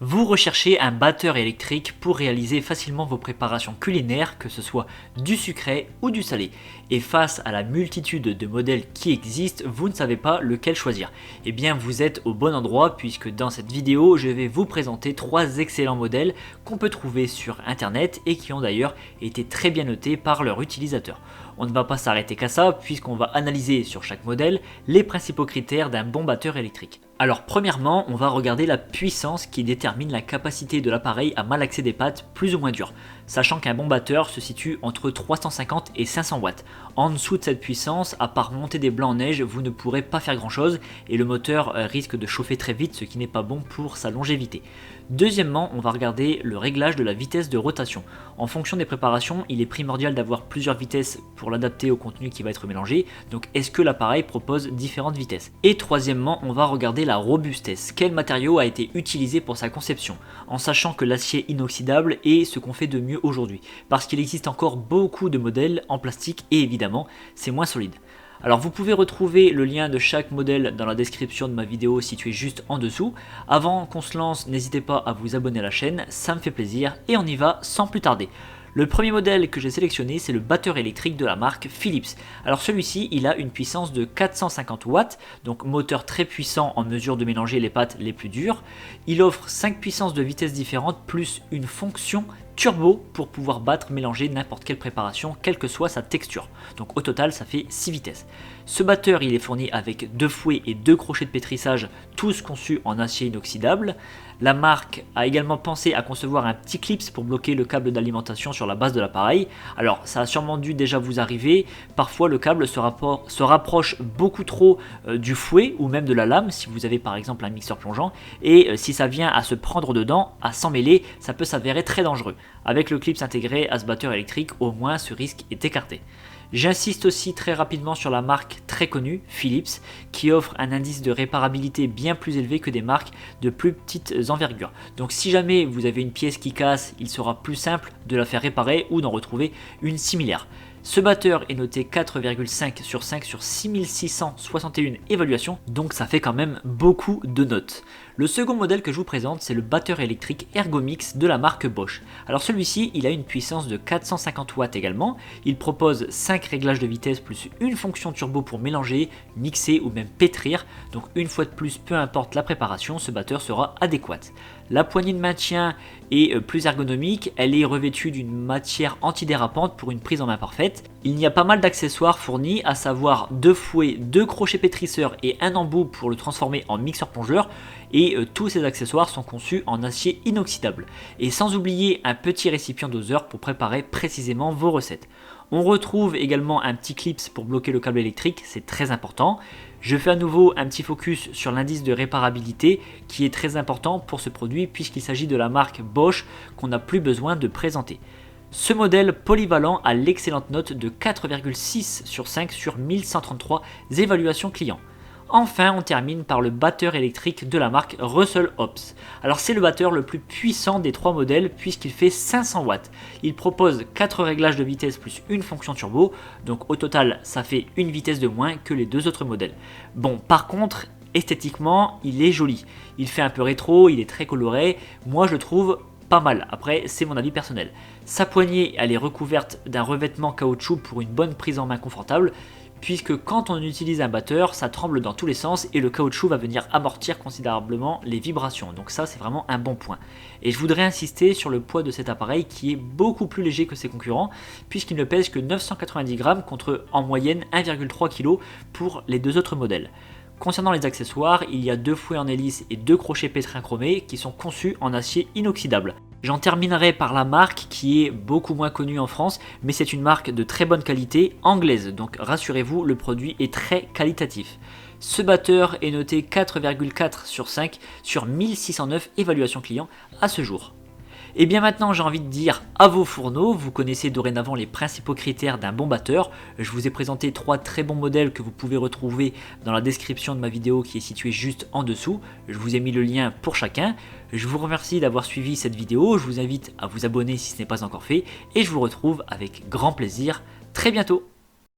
Vous recherchez un batteur électrique pour réaliser facilement vos préparations culinaires, que ce soit du sucré ou du salé. Et face à la multitude de modèles qui existent, vous ne savez pas lequel choisir. Eh bien vous êtes au bon endroit puisque dans cette vidéo, je vais vous présenter 3 excellents modèles qu'on peut trouver sur internet et qui ont d'ailleurs été très bien notés par leurs utilisateurs. On ne va pas s'arrêter qu'à ça puisqu'on va analyser sur chaque modèle les principaux critères d'un bon batteur électrique. Alors premièrement, on va regarder la puissance qui détermine la capacité de l'appareil à malaxer des pâtes plus ou moins dures, sachant qu'un bon batteur se situe entre 350 et 500 watts. En dessous de cette puissance, à part monter des blancs en neige, vous ne pourrez pas faire grand chose et le moteur risque de chauffer très vite, ce qui n'est pas bon pour sa longévité. Deuxièmement, on va regarder le réglage de la vitesse de rotation. En fonction des préparations, il est primordial d'avoir plusieurs vitesses pour l'adapter au contenu qui va être mélangé, donc est-ce que l'appareil propose différentes vitesses. Et troisièmement, on va regarder la robustesse. Quel matériau a été utilisé pour sa conception, en sachant que l'acier inoxydable est ce qu'on fait de mieux aujourd'hui, parce qu'il existe encore beaucoup de modèles en plastique et évidemment, c'est moins solide. Alors vous pouvez retrouver le lien de chaque modèle dans la description de ma vidéo située juste en dessous. Avant qu'on se lance, n'hésitez pas à vous abonner à la chaîne, ça me fait plaisir et on y va sans plus tarder. Le premier modèle que j'ai sélectionné, c'est le batteur électrique de la marque Philips. Alors celui-ci, il a une puissance de 450 watts, donc moteur très puissant en mesure de mélanger les pâtes les plus dures. Il offre 5 puissances de vitesse différentes plus une fonction turbo pour pouvoir battre, mélanger n'importe quelle préparation, quelle que soit sa texture. Donc au total, ça fait 6 vitesses. Ce batteur, il est fourni avec 2 fouets et 2 crochets de pétrissage, tous conçus en acier inoxydable. La marque a également pensé à concevoir un petit clip pour bloquer le câble d'alimentation sur la base de l'appareil. Alors ça a sûrement dû déjà vous arriver, parfois le câble se rapproche beaucoup trop du fouet ou même de la lame si vous avez par exemple un mixeur plongeant, et si ça vient à se prendre dedans, à s'emmêler, ça peut s'avérer très dangereux. Avec le clip intégré à ce batteur électrique, au moins ce risque est écarté. J'insiste aussi très rapidement sur la marque très connue, Philips, qui offre un indice de réparabilité bien plus élevé que des marques de plus petites envergures. Donc si jamais vous avez une pièce qui casse, il sera plus simple de la faire réparer ou d'en retrouver une similaire. Ce batteur est noté 4,5 sur 5 sur 6661 évaluations, donc ça fait quand même beaucoup de notes. Le second modèle que je vous présente, c'est le batteur électrique Ergomix de la marque Bosch. Alors celui-ci, il a une puissance de 450 watts également, il propose 5 réglages de vitesse plus une fonction turbo pour mélanger, mixer ou même pétrir, donc une fois de plus, peu importe la préparation, ce batteur sera adéquat. La poignée de maintien est plus ergonomique, elle est revêtue d'une matière antidérapante pour une prise en main parfaite. Il y a pas mal d'accessoires fournis, à savoir 2 fouets, 2 crochets pétrisseurs et un embout pour le transformer en mixeur plongeur, et tous ces accessoires sont conçus en acier inoxydable. Et sans oublier un petit récipient doseur pour préparer précisément vos recettes. On retrouve également un petit clip pour bloquer le câble électrique, c'est très important. Je fais à nouveau un petit focus sur l'indice de réparabilité qui est très important pour ce produit puisqu'il s'agit de la marque Bosch qu'on n'a plus besoin de présenter. Ce modèle polyvalent a l'excellente note de 4,6 sur 5 sur 1133 évaluations clients. Enfin, on termine par le batteur électrique de la marque Russell Hobbs. Alors c'est le batteur le plus puissant des 3 modèles puisqu'il fait 500 watts. Il propose 4 réglages de vitesse plus une fonction turbo, donc au total ça fait une vitesse de moins que les 2 autres modèles. Bon, par contre, esthétiquement, il est joli. Il fait un peu rétro, il est très coloré, moi je le trouve pas mal, après c'est mon avis personnel. Sa poignée, elle est recouverte d'un revêtement caoutchouc pour une bonne prise en main confortable, puisque quand on utilise un batteur, ça tremble dans tous les sens et le caoutchouc va venir amortir considérablement les vibrations. Donc ça, c'est vraiment un bon point. Et je voudrais insister sur le poids de cet appareil qui est beaucoup plus léger que ses concurrents, puisqu'il ne pèse que 990 grammes contre en moyenne 1,3 kg pour les 2 autres modèles. Concernant les accessoires, il y a 2 fouets en hélice et 2 crochets pétrins chromés qui sont conçus en acier inoxydable. J'en terminerai par la marque qui est beaucoup moins connue en France, mais c'est une marque de très bonne qualité anglaise, donc rassurez-vous, le produit est très qualitatif. Ce batteur est noté 4,4 sur 5 sur 1609 évaluations clients à ce jour. Et bien maintenant j'ai envie de dire à vos fourneaux, vous connaissez dorénavant les principaux critères d'un bon batteur. Je vous ai présenté 3 très bons modèles que vous pouvez retrouver dans la description de ma vidéo qui est située juste en dessous. Je vous ai mis le lien pour chacun. Je vous remercie d'avoir suivi cette vidéo, je vous invite à vous abonner si ce n'est pas encore fait et je vous retrouve avec grand plaisir très bientôt.